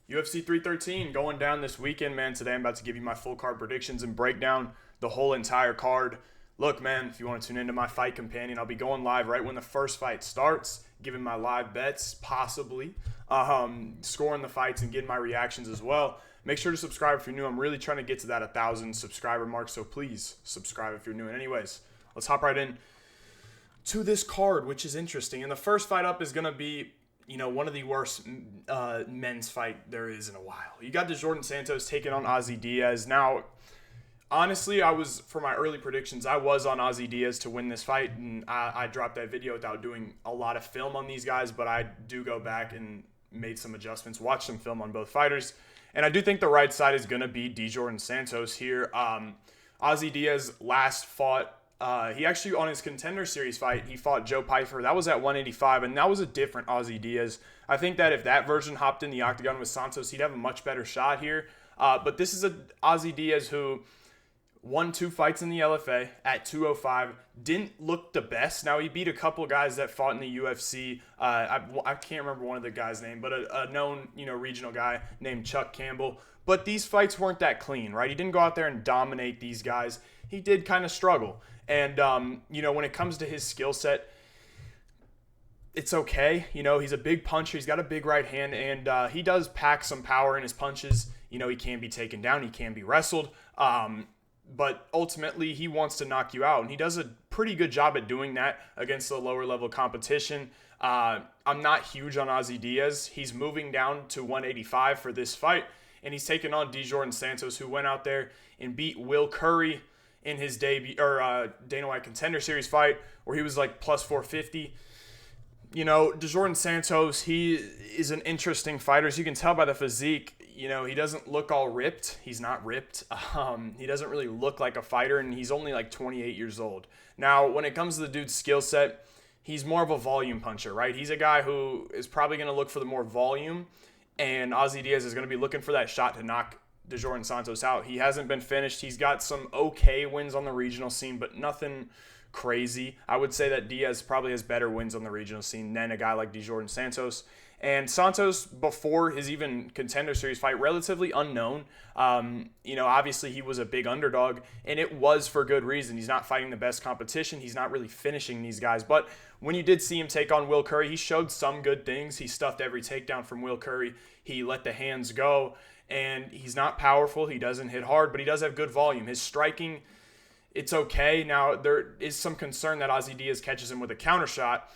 UFC 313 going down this weekend, man. Today I'm about to give you my full card predictions and break down the whole entire card. Look, man, if you want to tune into my fight companion, I'll be going live right when the first fight starts, giving my live bets, possibly, scoring the fights and getting my reactions as well. Make sure to subscribe if you're new. I'm really trying to get to that 1,000 subscriber mark, so please subscribe if you're new. And anyways, let's hop right in to this card, which is interesting. And the first fight up is going to be one of the worst men's fight there is in a while. You got Djorden Santos taking on Ozzy Diaz. Now, honestly, for my early predictions, I was on Ozzy Diaz to win this fight, and I dropped that video without doing a lot of film on these guys, but I do go back and made some adjustments, watched some film on both fighters, and I do think the right side is going to be Djorden Santos here. Ozzy Diaz last fought he actually, on his Contender Series fight, he fought Joe Pyfer. That was at 185, and that was a different Ozzy Diaz. I think that if that version hopped in the octagon with Santos, he'd have a much better shot here. But this is a Ozzy Diaz who won 2 fights in the LFA at 205, didn't look the best. Now, he beat a couple guys that fought in the UFC. I can't remember one of the guys' name, but a known regional guy named Chuck Campbell. But these fights weren't that clean, right? He didn't go out there and dominate these guys. He did kind of struggle. And, when it comes to his skill set, it's okay. He's a big puncher. He's got a big right hand, and he does pack some power in his punches. He can be taken down. He can be wrestled. But ultimately, he wants to knock you out, and he does a pretty good job at doing that against the lower-level competition. I'm not huge on Ozzy Diaz. He's moving down to 185 for this fight, and he's taking on Djorden Santos, who went out there and beat Will Curry in his debut or Dana White Contender Series fight, where he was like plus 450. Djorden Santos, he is an interesting fighter. As you can tell by the physique, he doesn't look all ripped. He's not ripped. He doesn't really look like a fighter, and he's only like 28 years old. Now, when it comes to the dude's skill set, he's more of a volume puncher, right? He's a guy who is probably going to look for the more volume, and Ozzy Diaz is going to be looking for that shot to knock Djorden Santos out. He hasn't been finished. He's got some okay wins on the regional scene, but nothing crazy. I would say that Diaz probably has better wins on the regional scene than a guy like Djorden Santos. And Santos, before his even Contender Series fight, relatively unknown. Obviously he was a big underdog, and it was for good reason. He's not fighting the best competition. He's not really finishing these guys. But when you did see him take on Will Curry, he showed some good things. He stuffed every takedown from Will Curry. He let the hands go. And he's not powerful. He doesn't hit hard, but he does have good volume. His striking, it's okay. Now, there is some concern that Ozzy Diaz catches him with a counter shot,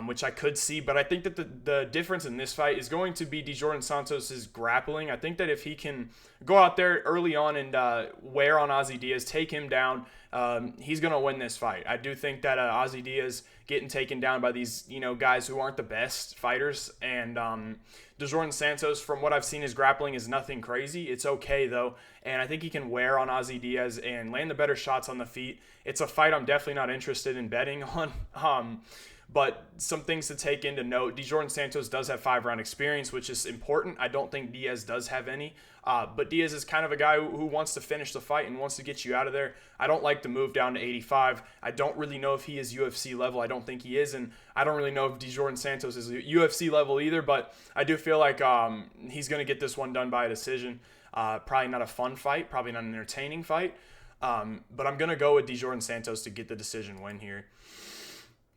which I could see. But I think that the difference in this fight is going to be Djorden Santos' grappling. I think that if he can go out there early on and wear on Ozzy Diaz, take him down, he's going to win this fight. I do think that Ozzy Diaz getting taken down by these, guys who aren't the best fighters. And Djorden Santos, from what I've seen, his grappling is nothing crazy. It's okay, though. And I think he can wear on Ozzy Diaz and land the better shots on the feet. It's a fight I'm definitely not interested in betting on. But some things to take into note. Djorden Santos does have 5-round experience, which is important. I don't think Diaz does have any. But Diaz is kind of a guy who wants to finish the fight and wants to get you out of there. I don't like the move down to 85. I don't really know if he is UFC level. I don't think he is. And I don't really know if Djorden Santos is UFC level either. But I do feel like he's going to get this one done by a decision. Probably not a fun fight. Probably not an entertaining fight. But I'm going to go with Djorden Santos to get the decision win here.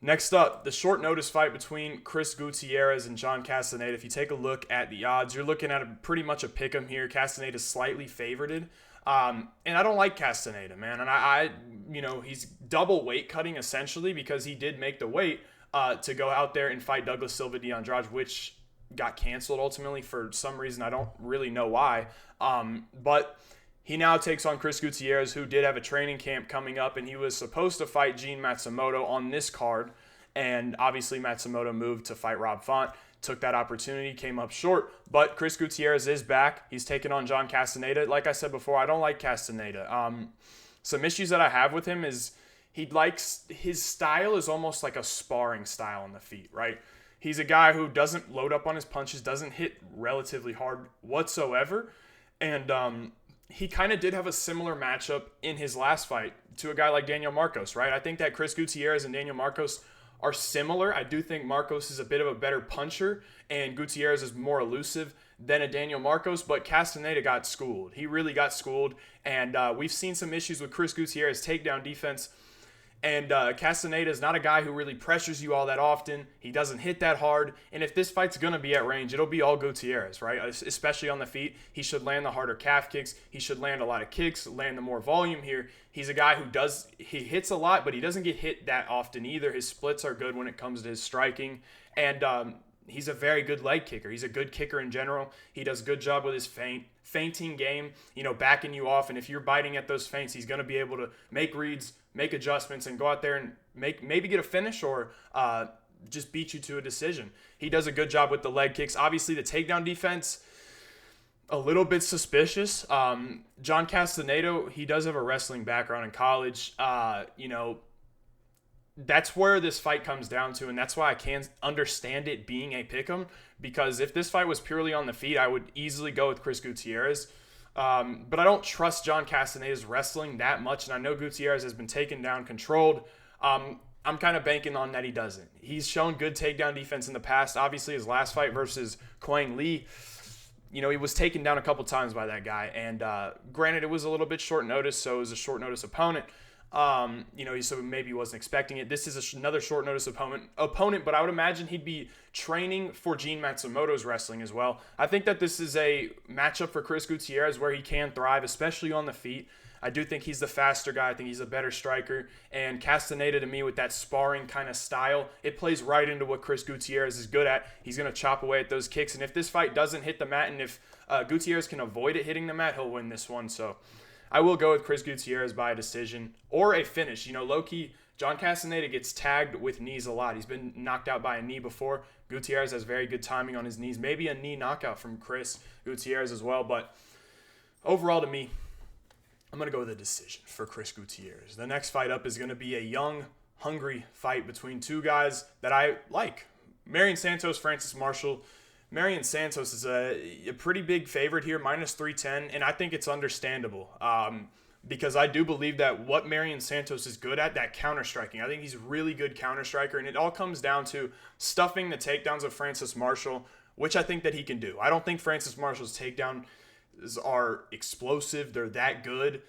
Next up, the short notice fight between Chris Gutierrez and John Castaneda. If you take a look at the odds, you're looking at pretty much a pick'em here. Castaneda is slightly favored. And I don't like Castaneda, man. And he's double weight cutting essentially because he did make the weight to go out there and fight Douglas Silva de Andrade, which got canceled ultimately for some reason. I don't really know why. But he now takes on Chris Gutierrez, who did have a training camp coming up, and he was supposed to fight Gene Matsumoto on this card. And obviously Matsumoto moved to fight Rob Font, took that opportunity, came up short. But Chris Gutierrez is back. He's taking on John Castaneda. Like I said before, I don't like Castaneda. Some issues that I have with him is his style is almost like a sparring style on the feet, right? He's a guy who doesn't load up on his punches, doesn't hit relatively hard whatsoever. And he kind of did have a similar matchup in his last fight to a guy like Daniel Marcos, right? I think that Chris Gutierrez and Daniel Marcos are similar. I do think Marcos is a bit of a better puncher, and Gutierrez is more elusive than a Daniel Marcos, but Castaneda got schooled. He really got schooled, and we've seen some issues with Chris Gutierrez' takedown defense. And Castaneda is not a guy who really pressures you all that often. He doesn't hit that hard. And if this fight's going to be at range, it'll be all Gutierrez, right? Especially on the feet. He should land the harder calf kicks. He should land a lot of kicks, land the more volume here. He's a guy who he hits a lot, but he doesn't get hit that often either. His splits are good when it comes to his striking. And he's a very good leg kicker. He's a good kicker in general. He does a good job with his feinting game, backing you off. And if you're biting at those feints, he's going to be able to make reads, make adjustments, and go out there and maybe get a finish or just beat you to a decision. He does a good job with the leg kicks. Obviously, the takedown defense, a little bit suspicious. John Castaneda, he does have a wrestling background in college. That's where this fight comes down to, and that's why I can't understand it being a pick'em, because if this fight was purely on the feet, I would easily go with Chris Gutierrez. But I don't trust John Castaneda's wrestling that much, and I know Gutierrez has been taken down, controlled. I'm kind of banking on that he doesn't. He's shown good takedown defense in the past. Obviously, his last fight versus Quang Lee, he was taken down a couple times by that guy. And granted, it was a little bit short notice, so it was a short notice opponent. So maybe he wasn't expecting it. This is another short notice opponent, but I would imagine he'd be training for Gene Matsumoto's wrestling as well. I think that this is a matchup for Chris Gutierrez where he can thrive, especially on the feet. I do think he's the faster guy. I think he's a better striker. And Castaneda, to me, with that sparring kind of style, it plays right into what Chris Gutierrez is good at. He's going to chop away at those kicks. And if this fight doesn't hit the mat, and if Gutierrez can avoid it hitting the mat, he'll win this one. So I will go with Chris Gutierrez by a decision or a finish. Low-key, John Castaneda gets tagged with knees a lot. He's been knocked out by a knee before. Gutierrez has very good timing on his knees. Maybe a knee knockout from Chris Gutierrez as well. But overall, to me, I'm going to go with a decision for Chris Gutierrez. The next fight up is going to be a young, hungry fight between two guys that I like. Marion Santos, Francis Marshall. Marion Santos is a pretty big favorite here, minus 310, and I think it's understandable because I do believe that what Marion Santos is good at, that counter-striking. I think he's a really good counter-striker, and it all comes down to stuffing the takedowns of Francis Marshall, which I think that he can do. I don't think Francis Marshall's takedowns are explosive. They're that good.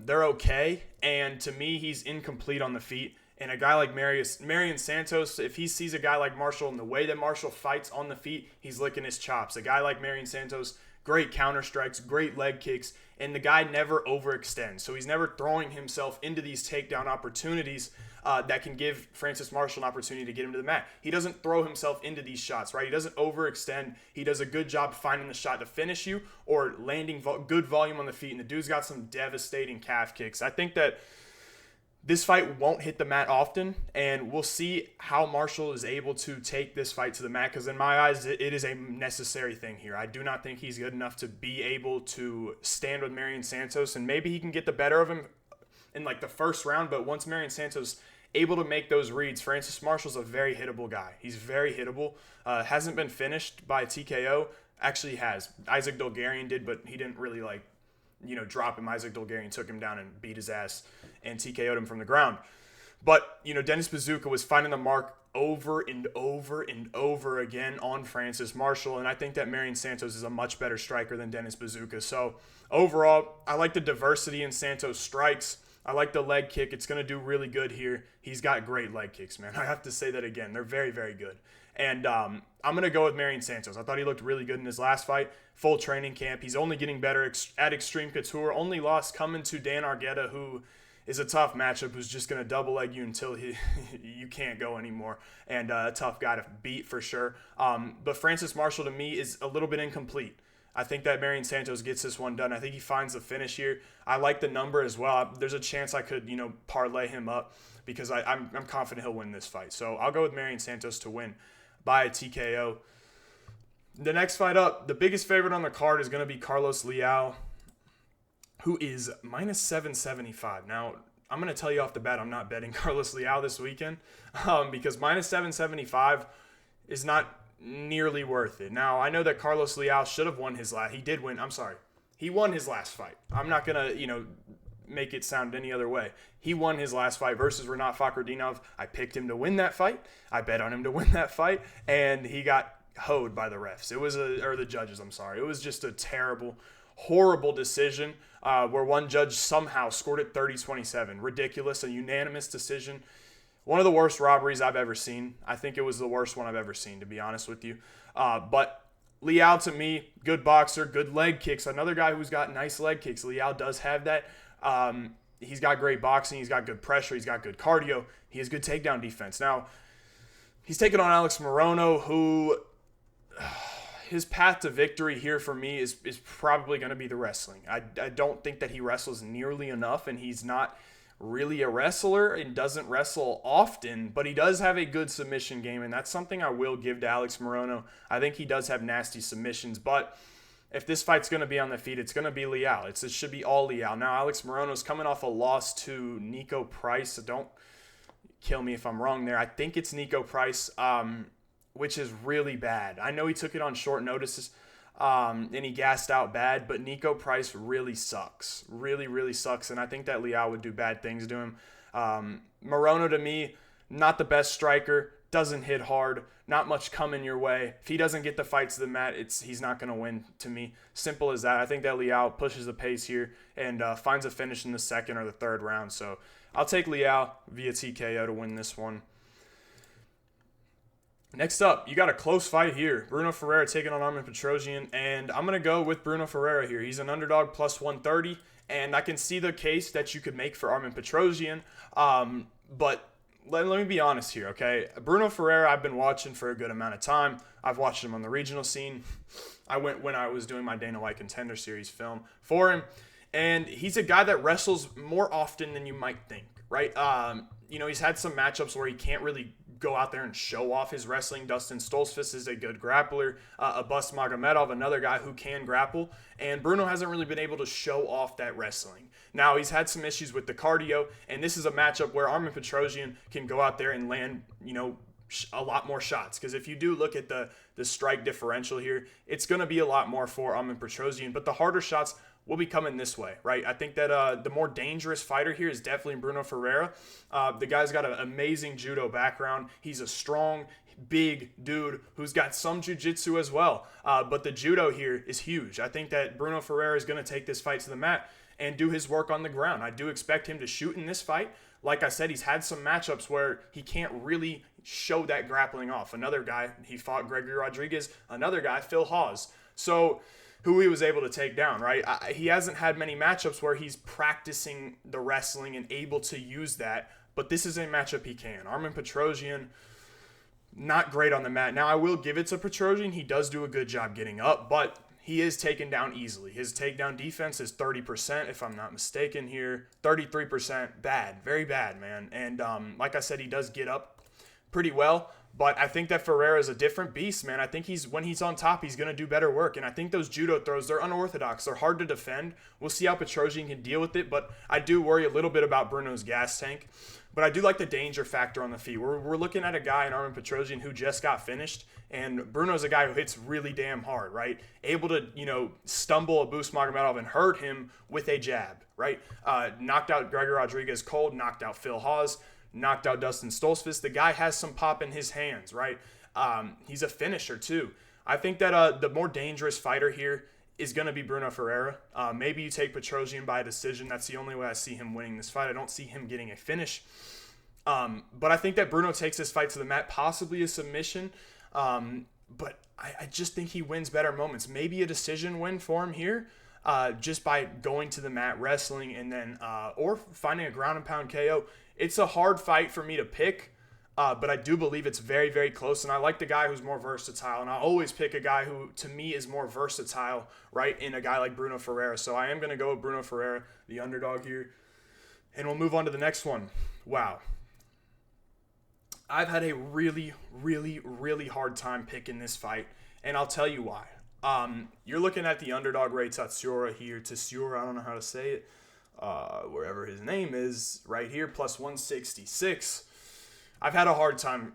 They're okay, and to me, he's incomplete on the feet. And a guy like Marion Santos, if he sees a guy like Marshall and the way that Marshall fights on the feet, he's licking his chops. A guy like Marion Santos, great counter strikes, great leg kicks, and the guy never overextends. So he's never throwing himself into these takedown opportunities that can give Francis Marshall an opportunity to get him to the mat. He doesn't throw himself into these shots, right? He doesn't overextend. He does a good job finding the shot to finish you or landing good volume on the feet. And the dude's got some devastating calf kicks. I think that this fight won't hit the mat often, and we'll see how Marshall is able to take this fight to the mat, because in my eyes, it is a necessary thing here. I do not think he's good enough to be able to stand with Marion Santos, and maybe he can get the better of him in like the first round, but once Marion Santos able to make those reads, Francis Marshall's a very hittable guy. He's very hittable. Hasn't been finished by TKO. Actually has. Isaac Dulgarian did, but he didn't really drop him. Isaac Dulgarian took him down and beat his ass and TKO'd him from the ground. But, Dennis Bazooka was finding the mark over and over and over again on Francis Marshall, and I think that Marion Santos is a much better striker than Dennis Bazooka. So, overall, I like the diversity in Santos' strikes. I like the leg kick. It's going to do really good here. He's got great leg kicks, man. I have to say that again. They're very, very good. And I'm going to go with Marion Santos. I thought he looked really good in his last fight. Full training camp. He's only getting better at Extreme Couture. Only loss coming to Dan Argueta, who is a tough matchup, who's just going to double leg you until you can't go anymore. And a tough guy to beat for sure. But Francis Marshall, to me, is a little bit incomplete. I think that Marion Santos gets this one done. I think he finds the finish here. I like the number as well. There's a chance I could, parlay him up because I'm confident he'll win this fight. So I'll go with Marion Santos to win by a TKO. The next fight up, the biggest favorite on the card is going to be Carlos Leal, who is minus 775. Now, I'm going to tell you off the bat, I'm not betting Carlos Leal this weekend because minus 775 is not nearly worth it. Now, I know that Carlos Leal should have won his last. He did win. I'm sorry. He won his last fight. I'm not going to, make it sound any other way. He won his last fight versus Rinat Fakhretdinov. I picked him to win that fight. I bet on him to win that fight, and he got hoed by the refs. Or the judges, I'm sorry. It was just a terrible, horrible decision where one judge somehow scored it 30-27. Ridiculous, a unanimous decision. One of the worst robberies I've ever seen. I think it was the worst one I've ever seen, to be honest with you. But Leal, to me, good boxer, good leg kicks. Another guy who's got nice leg kicks. Leal does have that. He's got great boxing. He's got good pressure. He's got good cardio. He has good takedown defense. Now, he's taking on Alex Morono, who his path to victory here for me is probably going to be the wrestling. I don't think that he wrestles nearly enough, and he's not really a wrestler and doesn't wrestle often, but he does have a good submission game, and that's something I will give to Alex Morono. I think he does have nasty submissions, but if this fight's going to be on the feet, it's going to be Leal. It should be all Leal. Now, Alex Morono's coming off a loss to Nico Price, so don't kill me if I'm wrong there. I think it's Nico Price, which is really bad. I know he took it on short notices, and he gassed out bad, but Nico Price really sucks. Really, really sucks, and I think that Leal would do bad things to him. Morono, to me, not the best striker, doesn't hit hard, not much coming your way. If he doesn't get the fight to the mat, he's not going to win, to me. Simple as that. I think that Leal pushes the pace here and finds a finish in the second or the third round. So I'll take Leal via TKO to win this one. Next up, you got a close fight here. Bruno Fereira taking on Armen Petrosyan, and I'm going to go with Bruno Fereira here. He's an underdog plus 130, and I can see the case that you could make for Armen Petrosyan, but let me be honest here, okay? Bruno Fereira, I've been watching for a good amount of time. I've watched him on the regional scene. I went when I was doing my Dana White Contender Series film for him, and he's a guy that wrestles more often than you might think, right? He's had some matchups where he can't really go out there and show off his wrestling. Dustin Stoltzfus is a good grappler. Abbas Magomedov, another guy who can grapple. And Bruno hasn't really been able to show off that wrestling. Now, he's had some issues with the cardio, and this is a matchup where Armen Petrosyan can go out there and land, a lot more shots. Because if you do look at the strike differential here, it's going to be a lot more for Armen Petrosyan. But the harder shots will be coming this way, right? I think that the more dangerous fighter here is definitely Bruno Fereira. The guy's got an amazing judo background. He's a strong, big dude who's got some jiu-jitsu as well. But the judo here is huge. I think that Bruno Fereira is going to take this fight to the mat and do his work on the ground. I do expect him to shoot in this fight. Like I said, he's had some matchups where he can't really show that grappling off. Another guy, he fought Gregory Rodriguez. Another guy, Phil Hawes. So who he was able to take down, right? He hasn't had many matchups where he's practicing the wrestling and able to use that, but this is a matchup he can. Armen Petrosyan, not great on the mat. Now, I will give it to Petrosyan. He does do a good job getting up, but he is taken down easily. His takedown defense is 30%, if I'm not mistaken here. 33%, bad, very bad, man. And like I said, he does get up pretty well. But I think that Fereira is a different beast, man. I think when he's on top, he's going to do better work. And I think those judo throws, they're unorthodox. They're hard to defend. We'll see how Petrosyan can deal with it. But I do worry a little bit about Bruno's gas tank. But I do like the danger factor on the feet. We're looking at a guy in Armen Petrosyan who just got finished. And Bruno's a guy who hits really damn hard, right? Able to, stumble Abbas Magomedov and hurt him with a jab, right? Knocked out Gregory Rodriguez cold, knocked out Phil Hawes, knocked out Dustin Stoltzfus. The guy has some pop in his hands, right? He's a finisher, too. I think that the more dangerous fighter here is going to be Bruno Fereira. Maybe you take Petrosyan by a decision. That's the only way I see him winning this fight. I don't see him getting a finish. But I think that Bruno takes this fight to the mat, possibly a submission. But I just think he wins better moments. Maybe a decision win for him here. Just by going to the mat, wrestling, and then or finding a ground and pound KO. It's a hard fight for me to pick, but I do believe it's very, very close. And I like the guy who's more versatile. And I always pick a guy who, to me, is more versatile, right, in a guy like Bruno Fereira. So I am going to go with Bruno Fereira, the underdog here. And we'll move on to the next one. Wow. I've had a really, really, really hard time picking this fight, and I'll tell you why. You're looking at the underdog Rei Tsuruya here. Tsuruya, I don't know how to say it. Wherever his name is, right here, plus 166. I've had a hard time,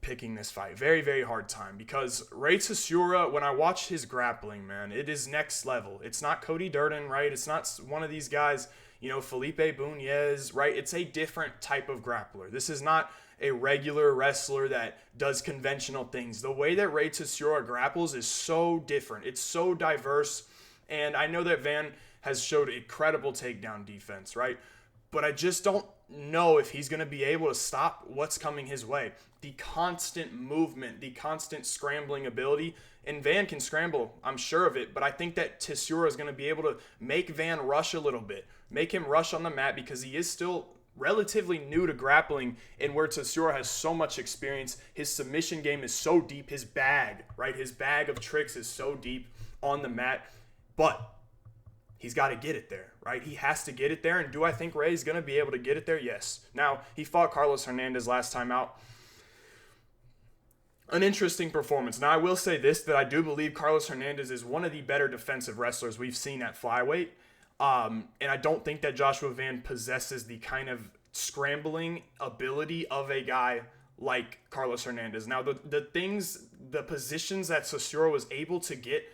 picking this fight. Very, very hard time because Rei Tsuruya, when I watch his grappling, man, it is next level. It's not Cody Djorden, right? It's not one of these guys, Felipe Bunez, right? It's a different type of grappler. This is not a regular wrestler that does conventional things. The way that Rei Tsuruya grapples is so different. It's so diverse. And I know that Van has showed incredible takedown defense, right? But I just don't know if he's going to be able to stop what's coming his way. The constant movement, the constant scrambling ability, and Van can scramble, I'm sure of it, but I think that Tsuruya is going to be able to make Van rush a little bit, make him rush on the mat because he is still relatively new to grappling, and where Tsuruya has so much experience. His submission game is so deep, his bag of tricks is so deep on the mat, but he's got to get it there, right? He has to get it there. And do I think Ray's going to be able to get it there? Yes. Now, he fought Carlos Hernandez last time out. An interesting performance. Now, I will say this, that I do believe Carlos Hernandez is one of the better defensive wrestlers we've seen at flyweight. And I don't think that Joshua Van possesses the kind of scrambling ability of a guy like Carlos Hernandez. Now, the positions that Tsuruya was able to get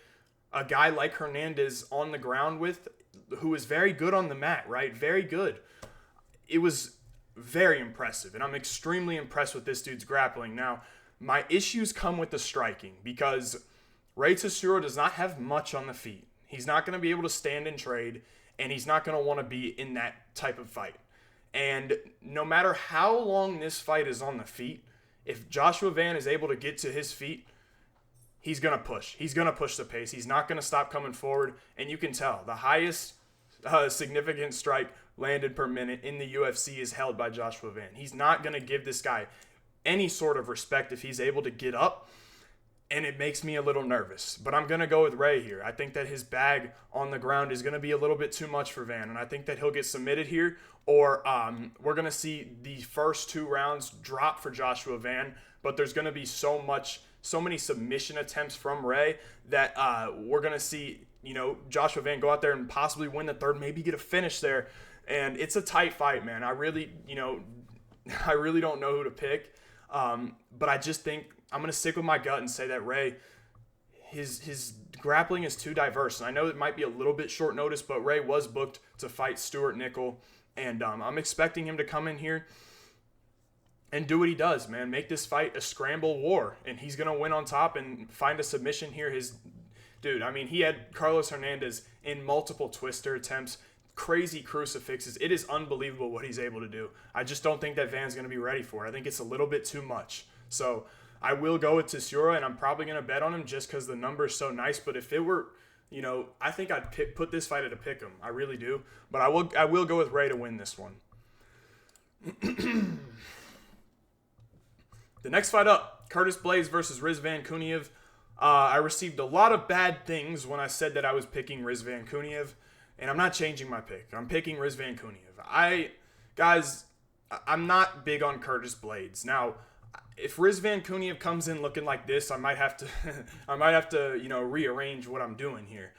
a guy like Hernandez on the ground with, who is very good on the mat, right? Very good. It was very impressive, and I'm extremely impressed with this dude's grappling. Now, my issues come with the striking because Rei Tsuruya does not have much on the feet. He's not going to be able to stand and trade, and he's not going to want to be in that type of fight. And no matter how long this fight is on the feet, if Joshua Van is able to get to his feet, he's going to push. He's going to push the pace. He's not going to stop coming forward. And you can tell the highest significant strike landed per minute in the UFC is held by Joshua Van. He's not going to give this guy any sort of respect if he's able to get up. And it makes me a little nervous. But I'm going to go with Rey here. I think that his bag on the ground is going to be a little bit too much for Van. And I think that he'll get submitted here. Or we're going to see the first 2 rounds drop for Joshua Van. But there's going to be so many submission attempts from Rey that we're going to see, Joshua Van go out there and possibly win the 3rd, maybe get a finish there. And it's a tight fight, man. I really don't know who to pick. But I just think I'm going to stick with my gut and say that Rey, his grappling is too diverse. And I know it might be a little bit short notice, but Rey was booked to fight Stuart Nickel. And I'm expecting him to come in here and do what he does, man. Make this fight a scramble war. And he's going to win on top and find a submission here. He had Carlos Hernandez in multiple twister attempts, crazy crucifixes. It is unbelievable what he's able to do. I just don't think that Van's going to be ready for it. I think it's a little bit too much. So I will go with Tsuruya, and I'm probably going to bet on him just because the number is so nice. But if it were, I think I'd put this fight at a pick 'em. I really do. But I will go with Rey to win this one. The next fight up, Curtis Blaydes versus Rizvan Kuniev. I received a lot of bad things when I said that I was picking Rizvan Kuniev, and I'm not changing my pick. I'm picking Rizvan Kuniev. I'm not big on Curtis Blaydes. Now, if Rizvan Kuniev comes in looking like this, I might have to, rearrange what I'm doing here,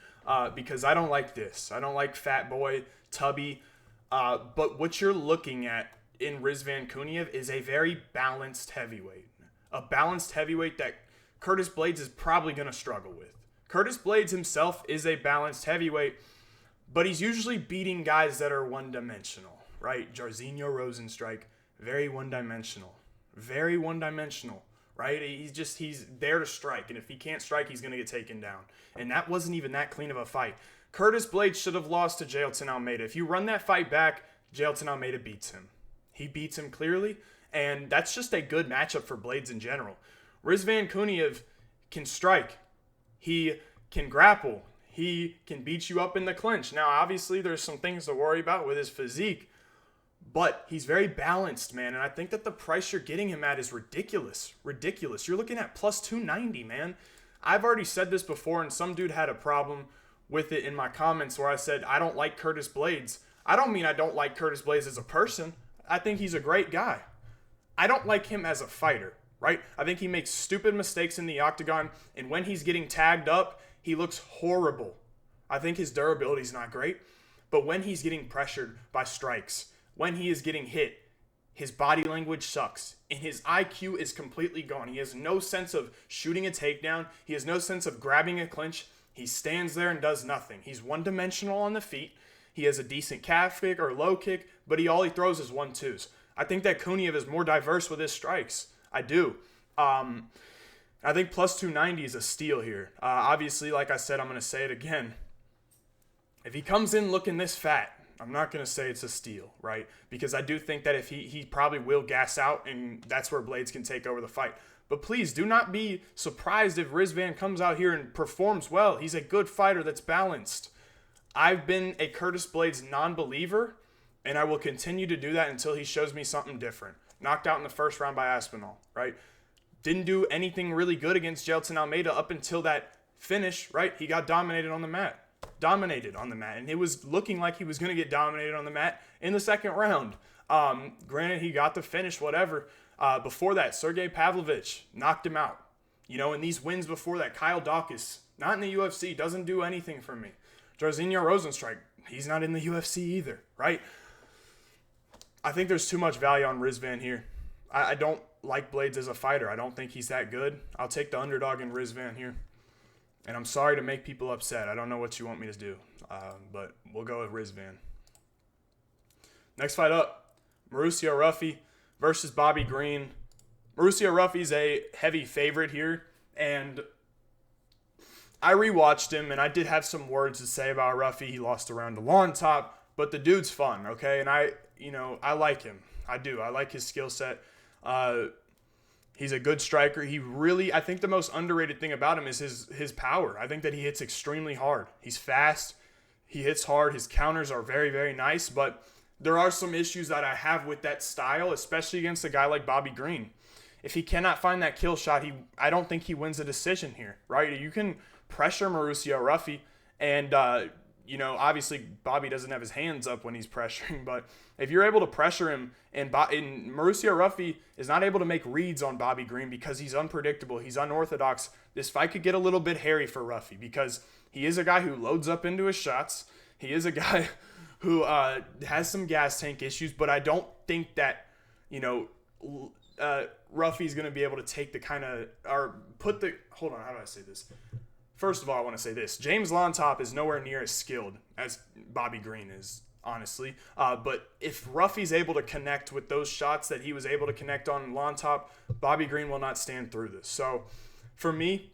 because I don't like this. I don't like fat boy, tubby. But what you're looking at in Rizvan Kuniev is a very balanced heavyweight. A balanced heavyweight that Curtis Blaydes is probably going to struggle with. Curtis Blaydes himself is a balanced heavyweight, but he's usually beating guys that are one-dimensional, right? Jairzinho Rozenstruik, very one-dimensional. Very one-dimensional, right? He's there to strike, and if he can't strike, he's going to get taken down. And that wasn't even that clean of a fight. Curtis Blaydes should have lost to Jailton Almeida. If you run that fight back, Jailton Almeida beats him. He beats him clearly, and that's just a good matchup for Blaydes in general. Rizvan Kuniev can strike. He can grapple. He can beat you up in the clinch. Now, obviously, there's some things to worry about with his physique, but he's very balanced, man, and I think that the price you're getting him at is ridiculous. Ridiculous. You're looking at plus 290, man. I've already said this before, and some dude had a problem with it in my comments where I said, I don't like Curtis Blaydes. I don't mean I don't like Curtis Blaydes as a person. I think he's a great guy. I don't like him as a fighter, right? I think he makes stupid mistakes in the octagon, and when he's getting tagged up, he looks horrible. I think his durability is not great, but when he's getting pressured by strikes, when he is getting hit, his body language sucks, and his IQ is completely gone. He has no sense of shooting a takedown. He has no sense of grabbing a clinch. He stands there and does nothing. He's one-dimensional on the feet. He has a decent calf kick or low kick, but all he throws is 1-2s. I think that Kuniev is more diverse with his strikes. I do. I think plus 290 is a steal here. Obviously, like I said, I'm going to say it again. If he comes in looking this fat, I'm not going to say it's a steal, right? Because I do think that if he probably will gas out, and that's where Blaydes can take over the fight. But please do not be surprised if Rizvan comes out here and performs well. He's a good fighter that's balanced. I've been a Curtis Blaydes non-believer, and I will continue to do that until he shows me something different. Knocked out in the first round by Aspinall, right? Didn't do anything really good against Jailton Almeida up until that finish, right? He got dominated on the mat. And it was looking like he was going to get dominated on the mat in the second round. Granted, he got the finish, whatever. Before that, Sergey Pavlovich knocked him out. And these wins before that, Kyle Dawkins, not in the UFC, doesn't do anything for me. Jairzinho Rosenstrike, he's not in the UFC either, right? I think there's too much value on Rizvan here. I don't like Blaydes as a fighter. I don't think he's that good. I'll take the underdog in Rizvan here. And I'm sorry to make people upset. I don't know what you want me to do, but we'll go with Rizvan. Next fight up, Mauricio Ruffy versus Bobby Green. Mauricio Ruffy's a heavy favorite here, and I rewatched him, and I did have some words to say about Ruffy. He lost a round to Lawn Top, but the dude's fun, okay? And I like him. I do. I like his skill set. He's a good striker. I think the most underrated thing about him is his power. I think that he hits extremely hard. He's fast. He hits hard. His counters are very, very nice, but there are some issues that I have with that style, especially against a guy like Bobby Green. If he cannot find that kill shot, I don't think he wins a decision here, right? You can pressure Mauricio Ruffy, and obviously Bobby doesn't have his hands up when he's pressuring, but if you're able to pressure him, and Mauricio Ruffy is not able to make reads on Bobby Green because he's unpredictable, he's unorthodox, this fight could get a little bit hairy for Ruffy because he is a guy who loads up into his shots. He is a guy who has some gas tank issues, but I don't think that, Ruffy's going to be able to take the kind of, hold on, how do I say this? First of all, I want to say this. James Lontop is nowhere near as skilled as Bobby Green is, honestly. But if Ruffy's able to connect with those shots that he was able to connect on Lontop, Bobby Green will not stand through this. So, for me,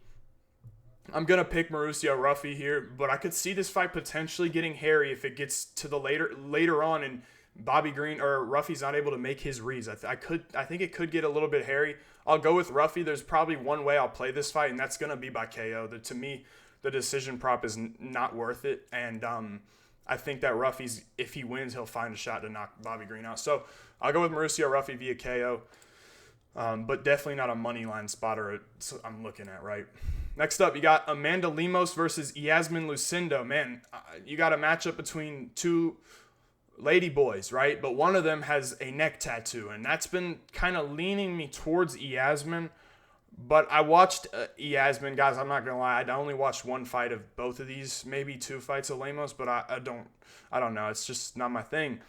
I'm going to pick Mauricio Ruffy here, but I could see this fight potentially getting hairy if it gets to the later on and Bobby Green or Ruffy's not able to make his reads. I think it could get a little bit hairy. I'll go with Ruffy. There's probably one way I'll play this fight, and that's going to be by KO. To me, the decision prop is not worth it, and I think that Ruffy's, if he wins, he'll find a shot to knock Bobby Green out. So I'll go with Mauricio Ruffy via KO, but definitely not a money line spotter I'm looking at, right? Next up, you got Amanda Lemos versus Iasmin Lucindo. Man, you got a matchup between two lady boys, right? But one of them has a neck tattoo, and that's been kind of leaning me towards Iasmin. But I watched Iasmin, guys. I'm not gonna lie. I only watched one fight of both of these, maybe two fights of Lemos, but I don't know. It's just not my thing.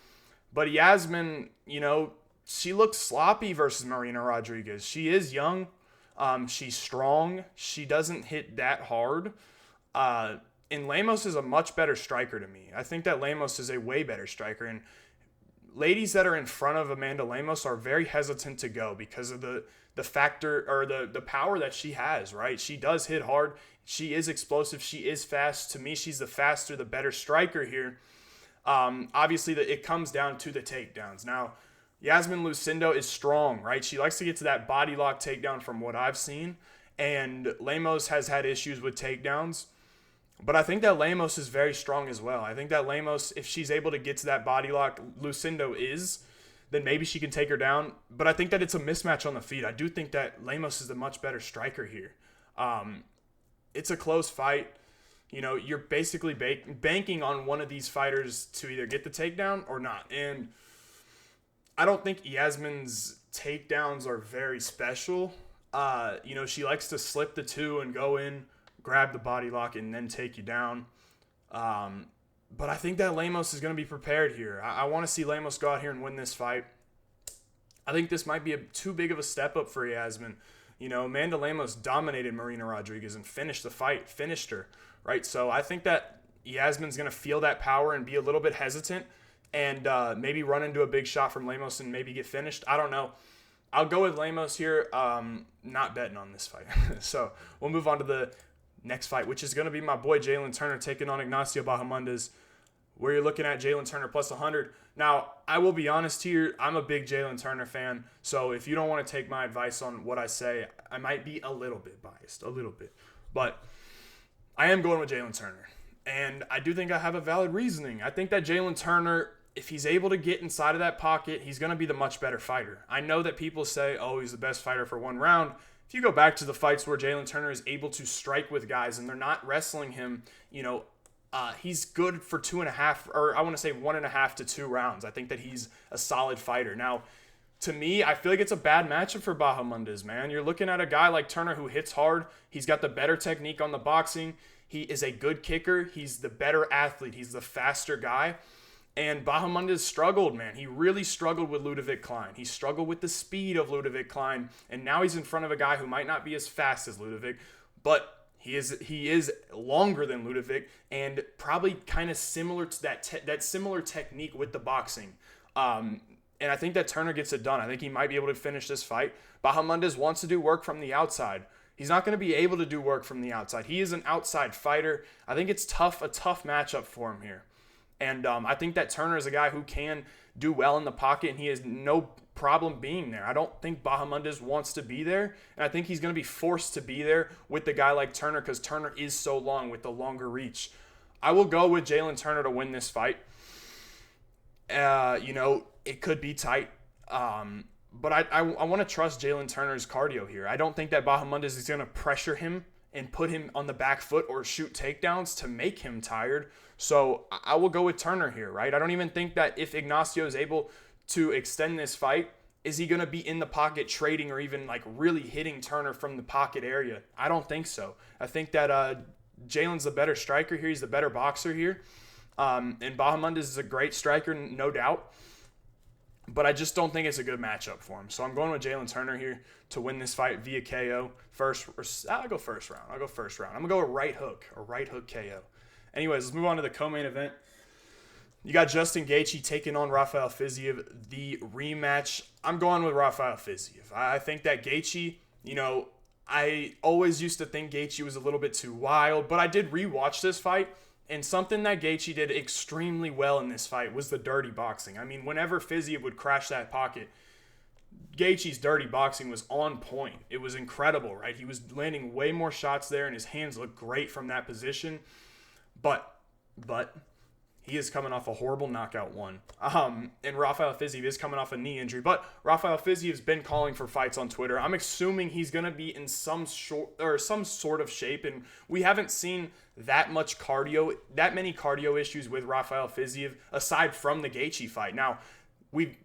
But Iasmin, she looks sloppy versus Marina Rodriguez. She is young. She's strong. She doesn't hit that hard. And Lemos is a much better striker to me. I think that Lemos is a way better striker. And ladies that are in front of Amanda Lemos are very hesitant to go because of the factor or the power that she has, right? She does hit hard. She is explosive. She is fast. To me, she's the faster, the better striker here. Obviously, it comes down to the takedowns. Now, Iasmin Lucindo is strong, right? She likes to get to that body lock takedown from what I've seen. And Lemos has had issues with takedowns. But I think that Lemos is very strong as well. I think that Lemos, if she's able to get to that body lock, Lucindo is, then maybe she can take her down. But I think that it's a mismatch on the feet. I do think that Lemos is the much better striker here. It's a close fight. You're basically banking on one of these fighters to either get the takedown or not. And I don't think Iasmin's takedowns are very special. She likes to slip the two and go in, grab the body lock, and then take you down. But I think that Lemos is going to be prepared here. I want to see Lemos go out here and win this fight. I think this might be too big of a step up for Iasmin. You know, Amanda Lemos dominated Marina Rodriguez and finished the fight, finished her, right? So I think that Iasmin's going to feel that power and be a little bit hesitant and maybe run into a big shot from Lemos and maybe get finished. I don't know. I'll go with Lemos here. Not betting on this fight. So we'll move on to the next fight, which is going to be my boy Jalin Turner taking on Ignacio Bahamondes, where you're looking at Jalin Turner plus 100. Now, I will be honest here, I'm a big Jalin Turner fan, so if you don't want to take my advice on what I say, I might be a little bit biased, a little bit. But I am going with Jalin Turner, and I do think I have a valid reasoning. I think that Jalin Turner, if he's able to get inside of that pocket, he's going to be the much better fighter. I know that people say, oh, he's the best fighter for one round. If you go back to the fights where Jalin Turner is able to strike with guys and they're not wrestling him, you know, he's good for 2.5, or I want to say 1.5 to 2 rounds. I think that he's a solid fighter. Now, to me, I feel like it's a bad matchup for Bahamondes, man. You're looking at a guy like Turner who hits hard. He's got the better technique on the boxing. He is a good kicker. He's the better athlete. He's the faster guy. And Bahamondes struggled, man. He really struggled with Ludovic Klein. He struggled with the speed of Ludovic Klein. And now he's in front of a guy who might not be as fast as Ludovic, but he is longer than Ludovic and probably kind of similar to that similar technique with the boxing. And I think that Turner gets it done. I think he might be able to finish this fight. Bahamondes wants to do work from the outside. He's not going to be able to do work from the outside. He is an outside fighter. I think it's a tough matchup for him here. And I think that Turner is a guy who can do well in the pocket, and he has no problem being there. I don't think Bahamondes wants to be there, and I think he's going to be forced to be there with the guy like Turner because Turner is so long with the longer reach. I will go with Jalin Turner to win this fight. You know, it could be tight, but I want to trust Jalin Turner's cardio here. I don't think that Bahamondes is going to pressure him and put him on the back foot or shoot takedowns to make him tired. So I will go with Turner here, right? I don't even think that if Ignacio is able to extend this fight, is he going to be in the pocket trading or even like really hitting Turner from the pocket area? I don't think so. I think that Jalen's the better striker here. He's the better boxer here. And Bahamondes is a great striker, no doubt. But I just don't think it's a good matchup for him. So I'm going with Jalin Turner here to win this fight via KO. I'll go first round. I'm going to go with a right hook KO. Anyways, let's move on to the co-main event. You got Justin Gaethje taking on Rafael Fiziev, the rematch. I'm going with Rafael Fiziev. I think that Gaethje, you know, I always used to think Gaethje was a little bit too wild, but I did rewatch this fight, and something that Gaethje did extremely well in this fight was the dirty boxing. I mean, whenever Fiziev would crash that pocket, Gaethje's dirty boxing was on point. It was incredible, right? He was landing way more shots there, and his hands looked great from that position. But he is coming off a horrible knockout one. And Rafael Fiziev is coming off a knee injury. But Rafael Fiziev's been calling for fights on Twitter. I'm assuming he's going to be in some sort of shape. And we haven't seen that many cardio issues with Rafael Fiziev aside from the Gaethje fight. Now, we've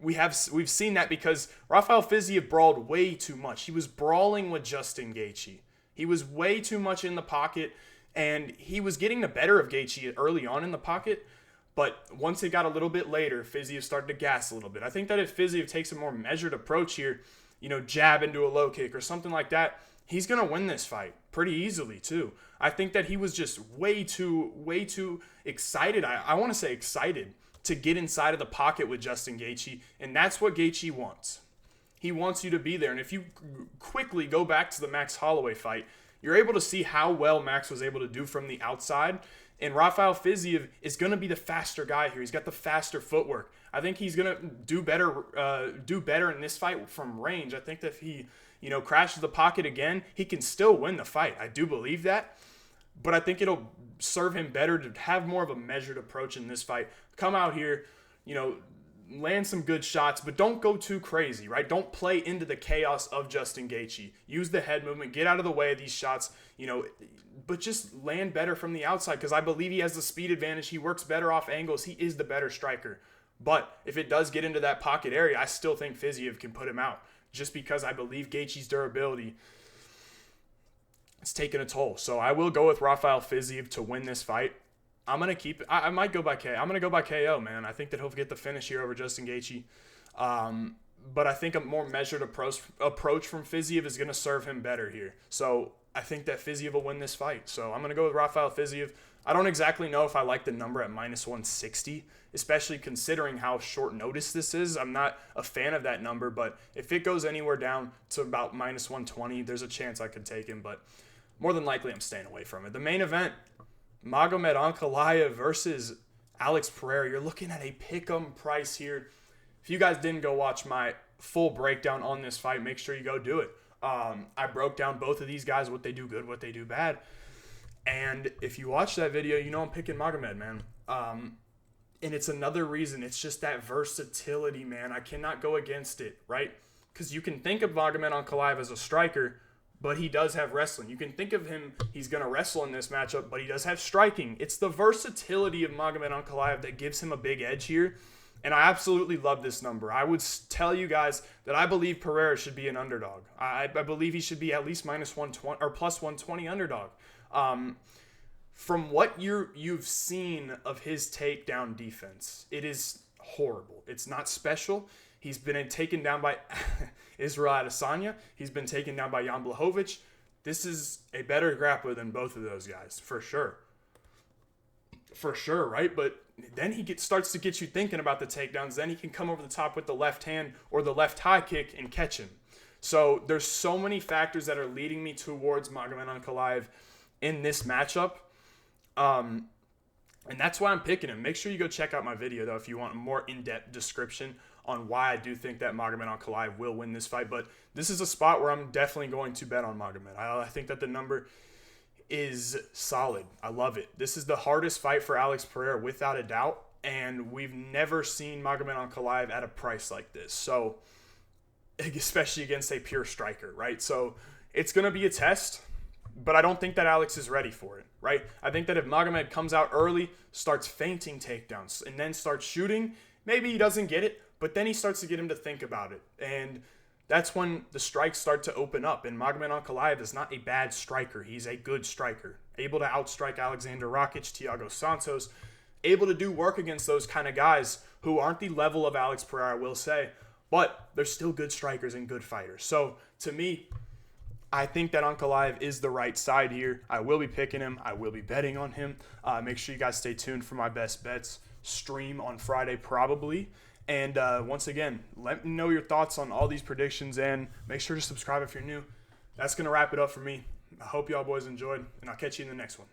seen that because Rafael Fiziev brawled way too much. He was brawling with Justin Gaethje. He was way too much in the pocket. And he was getting the better of Gaethje early on in the pocket, but once it got a little bit later, Fiziev started to gas a little bit. I think that if Fiziev takes a more measured approach here, you know, jab into a low kick or something like that, he's going to win this fight pretty easily too. I think that he was just way too excited. I want to say excited to get inside of the pocket with Justin Gaethje, and that's what Gaethje wants. He wants you to be there. And if you quickly go back to the Max Holloway fight, you're able to see how well Max was able to do from the outside. And Rafael Fiziev is going to be the faster guy here. He's got the faster footwork. I think he's going to do better in this fight from range. I think that if he, you know, crashes the pocket again, he can still win the fight. I do believe that. But I think it'll serve him better to have more of a measured approach in this fight. Come out here, you know, land some good shots, but don't go too crazy, right? Don't play into the chaos of Justin Gaethje. Use the head movement, get out of the way of these shots, you know, but just land better from the outside because I believe he has the speed advantage. He works better off angles. He is the better striker. But if it does get into that pocket area, I still think Fiziev can put him out just because I believe Gaethje's durability is taking a toll. So I will go with Rafael Fiziev to win this fight. I'm going to keep it. I might go by KO. I'm going to go by KO, man. I think that he'll get the finish here over Justin Gaethje. but I think a more measured approach from Fiziev is going to serve him better here. So I think that Fiziev will win this fight. So I'm going to go with Rafael Fiziev. I don't exactly know if I like the number at minus 160, especially considering how short notice this is. I'm not a fan of that number, but if it goes anywhere down to about minus 120, there's a chance I could take him, but more than likely I'm staying away from it. The main event, Magomed Ankalaev versus Alex Pereira. You're looking at a pick'em price here. If you guys didn't go watch my full breakdown on this fight, make sure you go do it. I broke down both of these guys, what they do good, what they do bad. And if you watch that video, you know I'm picking Magomed, man. And it's another reason. It's just that versatility, man. I cannot go against it, right? Because you can think of Magomed Ankalaev as a striker, but he does have wrestling. You can think of him, he's going to wrestle in this matchup, but he does have striking. It's the versatility of Magomed Ankalaev that gives him a big edge here. And I absolutely love this number. I would tell you guys that I believe Pereira should be an underdog. I believe he should be at least minus 120 or plus 120 underdog. From what you've seen of his takedown defense, it is horrible. It's not special. He's been taken down by Israel Adesanya. He's been taken down by Jan Blachowicz. This is a better grappler than both of those guys, for sure. For sure, right? But then he starts to get you thinking about the takedowns. Then he can come over the top with the left hand or the left high kick and catch him. So there's so many factors that are leading me towards Magomed Ankalaev in this matchup. And that's why I'm picking him. Make sure you go check out my video, though, if you want a more in-depth description on why I do think that Magomed Ankalaev will win this fight. But this is a spot where I'm definitely going to bet on Magomed. I think that the number is solid. I love it. This is the hardest fight for Alex Pereira without a doubt, and we've never seen Magomed Ankalaev at a price like this. So, especially against a pure striker, right? So, it's going to be a test, but I don't think that Alex is ready for it, right? I think that if Magomed comes out early, starts feinting takedowns, and then starts shooting, maybe he doesn't get it, but then he starts to get him to think about it. And that's when the strikes start to open up. And Magomed Ankalaev is not a bad striker. He's a good striker. Able to outstrike Alexander Rakic, Thiago Santos. Able to do work against those kind of guys who aren't the level of Alex Pereira, I will say. But they're still good strikers and good fighters. So, to me, I think that Ankalaev is the right side here. I will be picking him. I will be betting on him. Make sure you guys stay tuned for my best bets stream on Friday probably. And once again, let me know your thoughts on all these predictions, and make sure to subscribe if you're new. That's going to wrap it up for me. I hope y'all boys enjoyed, and I'll catch you in the next one.